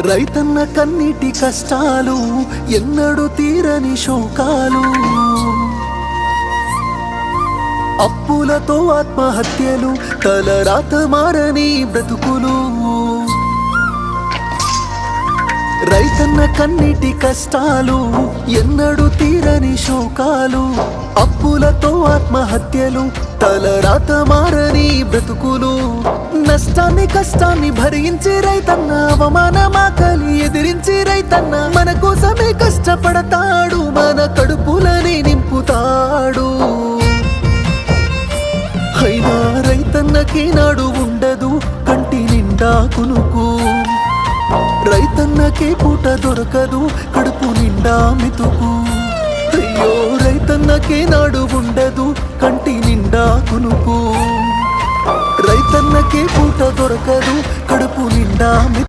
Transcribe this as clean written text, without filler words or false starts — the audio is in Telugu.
రైతన్న కన్నీటి కష్టాలు ఎన్నడూ తీరని శోకాలు, అప్పులతో ఆత్మహత్యలు, తలరాత మారని బ్రతుకులు. రైతన్న కన్నీటి కష్టాలు ఎన్నడూ తీరని శోకాలు, అప్పులతో ఆత్మహత్యలు, తలరాత మారని బ్రతుకులు. నష్టాన్ని కష్టాన్ని భరించి రైతన్న, అవమానమాకలి ఎదిరించి రైతన్న మన కోసమే కష్టపడతాడు, మన కడుపులని నింపుతాడు. అయినా రైతన్నకి నాడు ఉండదు కంటి నిండా కునుకు, రైతన్నకే పూట దొరకదు కడుపు నిండా మెతుకు. అయ్యో రైతన్నకే నాడు ఉండదు కంటి నిండా కునుకు, రైతన్నకే పూట దొరకదు కడుపు నిండా మెతుకు.